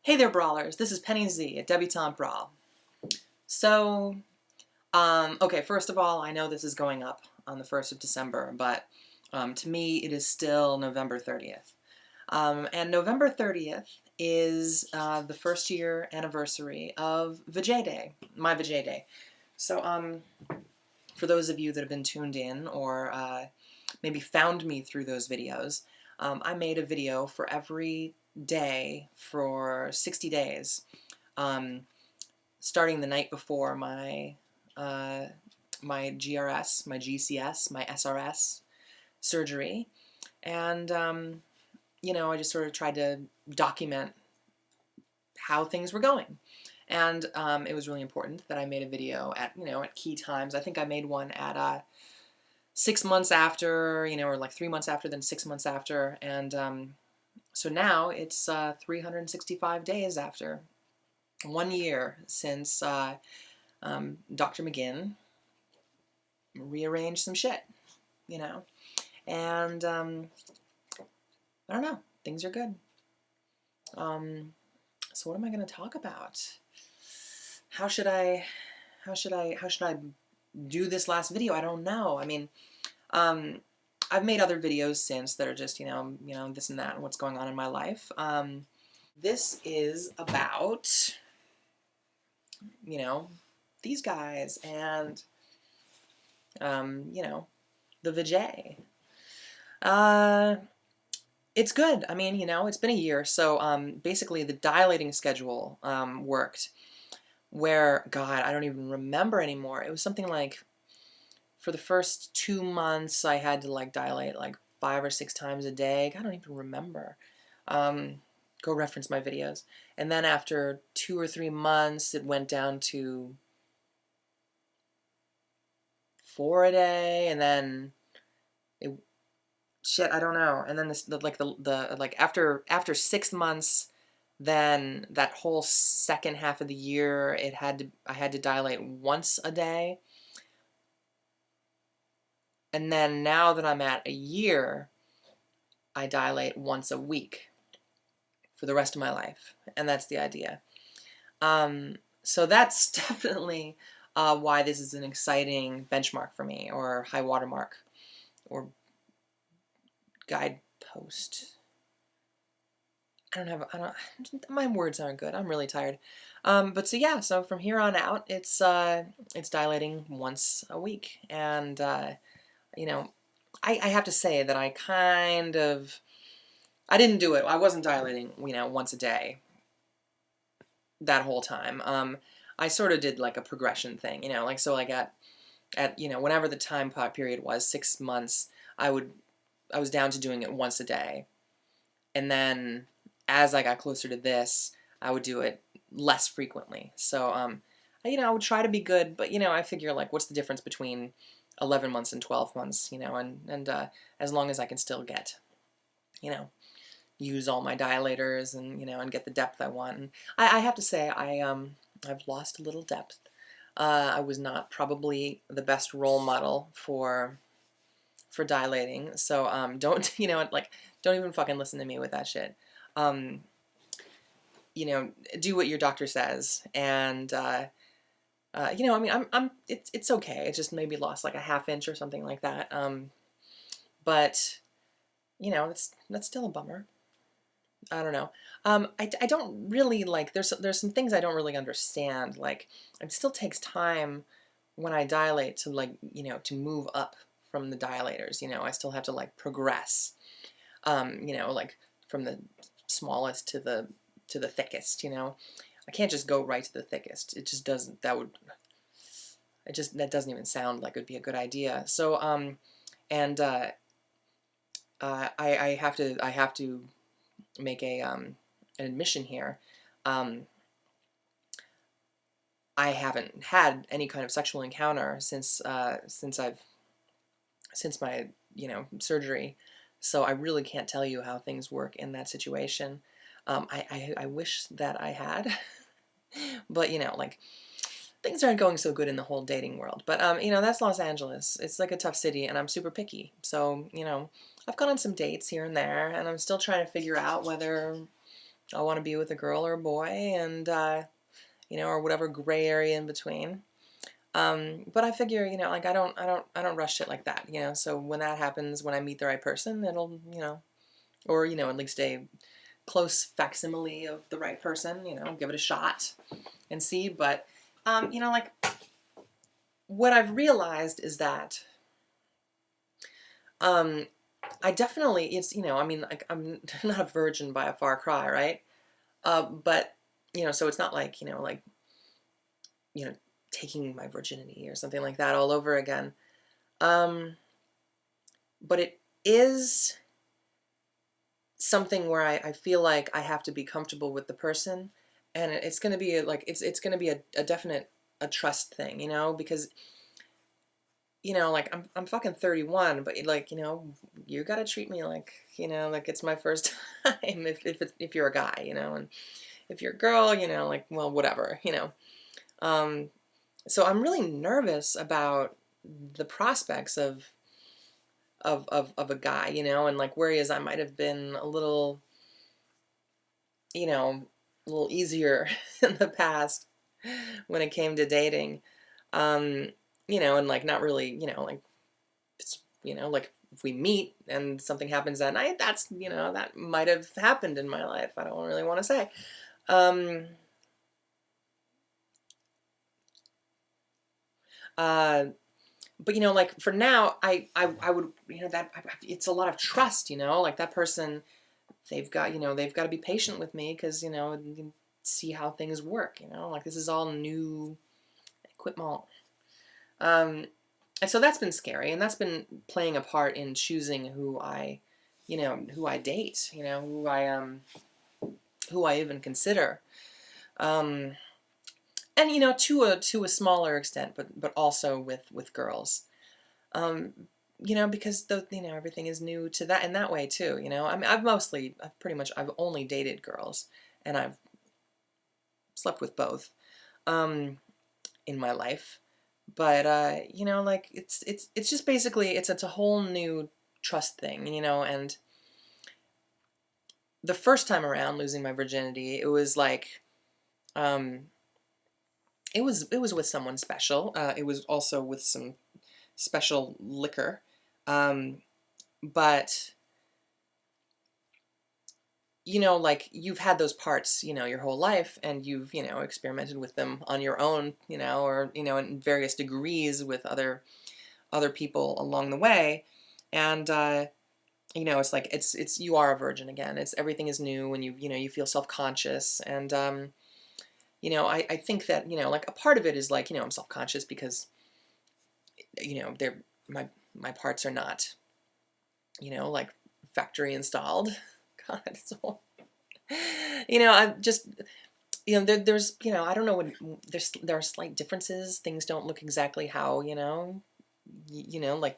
Hey there, brawlers. This is Penny Z at Debutante Brawl. So, okay, first of all, I know this is going up on the 1st of December, but to me, it is still November 30th. And November 30th is the first year anniversary of Vajay Day, my Vajay Day. So, for those of you that have been tuned in or maybe found me through those videos, I made a video for every day for 60 days, starting the night before my my GRS, my GCS, my SRS surgery, and you know, I just sort of tried to document how things were going, and it was really important that I made a video at, you know, at key times. I think I made one at 6 months after, you know, or like 3 months after, then 6 months after, and so now it's 365 days after, 1 year since Dr. McGinn rearranged some shit, you know, and I don't know, things are good. So what am I going to talk about? How should I do this last video? I don't know. I mean, I've made other videos since that are just, you know, this and that and what's going on in my life. This is about, you know, these guys and, you know, the Vajay. It's good. I mean, you know, it's been a year. So basically the dilating schedule worked where, God, I don't even remember anymore. It was something like, for the first 2 months, I had to like dilate like 5 or 6 times a day. I don't even remember. Go reference my videos. And then after 2 or 3 months, it went down to 4 a day, and then shit, I don't know. And then this, like after 6 months, then that whole second half of the year, I had to dilate once a day. And then now that I'm at a year, I dilate once a week for the rest of my life. And that's the idea. So that's definitely why this is an exciting benchmark for me, or high watermark, or guidepost. My words aren't good. I'm really tired. But so yeah, so from here on out, it's dilating once a week. And you know, I have to say that I didn't do it. I wasn't dilating, you know, once a day that whole time. I sort of did like a progression thing, you know, like, so like at you know, whenever the time period was, 6 months, I was down to doing it once a day. And then as I got closer to this, I would do it less frequently. So, you know, I would try to be good, but, you know, I figure, like, what's the difference between 11 months and 12 months, you know, and as long as I can still get, you know, use all my dilators and, you know, and get the depth I want. And I have to say, I've lost a little depth. I was not probably the best role model for dilating, so don't, you know, like, don't even fucking listen to me with that shit. You know, do what your doctor says, and you know, I mean, it's okay. It just maybe lost like a ½ inch or something like that. But you know, that's still a bummer. I don't know. I don't really like. There's some things I don't really understand. Like, it still takes time when I dilate to, like, you know, to move up from the dilators. You know, I still have to like progress. You know, like from the smallest to the thickest. You know, I can't just go right to the thickest. It just doesn't. That doesn't even sound like it would be a good idea. So and I have to make an admission here. I haven't had any kind of sexual encounter since my, you know, surgery, so I really can't tell you how things work in that situation. I wish that I had, but, you know, like, things aren't going so good in the whole dating world. But, you know, that's Los Angeles. It's like a tough city, and I'm super picky. So, you know, I've gone on some dates here and there, and I'm still trying to figure out whether I want to be with a girl or a boy, and, you know, or whatever gray area in between. But I figure, you know, like I don't rush it like that, you know. So when that happens, when I meet the right person, it'll, you know, or, you know, at least a close facsimile of the right person, you know, give it a shot and see. But, you know, like what I've realized is that, I definitely, it's, you know, I mean, like I'm not a virgin by a far cry, right? But, you know, so it's not like, you know, taking my virginity or something like that all over again. But it is something where I feel like I have to be comfortable with the person, and it's going to be like, it's going to be a definite, a trust thing, you know, because, you know, like I'm fucking 31, but like, you know, you got to treat me like, you know, like it's my first time if you're a guy, you know, and if you're a girl, you know, like, well, whatever, you know. So I'm really nervous about the prospects of a guy, you know, and like whereas I might have been a little, you know, a little easier in the past when it came to dating, you know, and like not really, you know, like, you know, like if we meet and something happens that night, that's, you know, that might have happened in my life. I don't really want to say. Uh, but you know, like for now, I would, you know, that it's a lot of trust, you know, like that person, they've got, you know, they've got to be patient with me because, you know, you can see how things work, you know, like this is all new equipment. And so that's been scary, and that's been playing a part in choosing who I, you know, who I date, you know, who I even consider. Um, and you know, to a smaller extent, but also with girls. Um, you know, because the, you know, everything is new to that in that way too, you know. I mean, I've only dated girls, and I've slept with both in my life. But you know, like it's just basically it's a whole new trust thing, you know. And the first time around losing my virginity, it was like um, it was with someone special. It was also with some special liquor, um, but you know, like you've had those parts, you know, your whole life, and you've, you know, experimented with them on your own, you know, or, you know, in various degrees with other people along the way. And, you know, it's like, it's, you are a virgin again. It's, everything is new, and you know, you feel self-conscious. And, you know, I think that, you know, like a part of it is like, you know, I'm self-conscious because, you know, my parts are not, you know, like factory installed. God, it's so, you know, I'm just, you know, there's, you know, I don't know when there are slight differences. Things don't look exactly how, you know, you know, like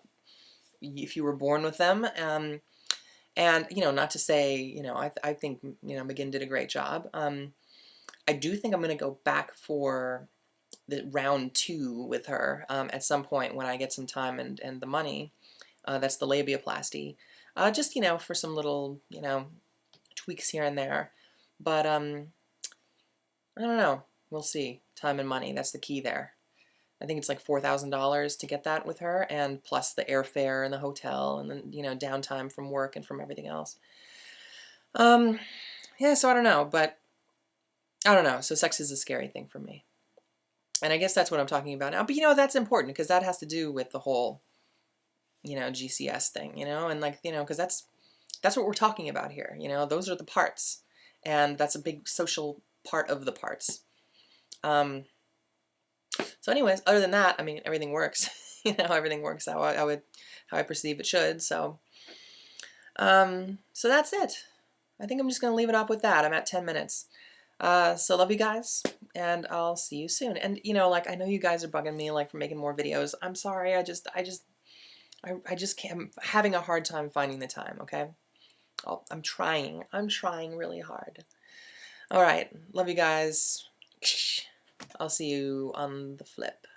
if you were born with them. And, you know, not to say, you know, I think, you know, McGinn did a great job. I do think I'm going to go back for the round 2 with her at some point when I get some time and the money. That's the labiaplasty. Just, you know, for some little, you know, tweaks here and there. But I don't know. We'll see. Time and money. That's the key there. I think it's like $4,000 to get that with her, and plus the airfare and the hotel, and then, you know, downtime from work and from everything else. Yeah, so I don't know, but I don't know. So sex is a scary thing for me. And I guess that's what I'm talking about now. But, you know, that's important because that has to do with the whole, you know, GCS thing, you know, and like, you know, because that's what we're talking about here. You know, those are the parts, and that's a big social part of the parts. So anyways, other than that, I mean, everything works. You know, everything works how I perceive it should. So, so that's it. I think I'm just going to leave it off with that. I'm at 10 minutes. So love you guys, and I'll see you soon. And, you know, like, I know you guys are bugging me, like, for making more videos. I'm sorry. I just can't, I'm having a hard time finding the time, okay? I'm trying really hard. All right. Love you guys. I'll see you on the flip.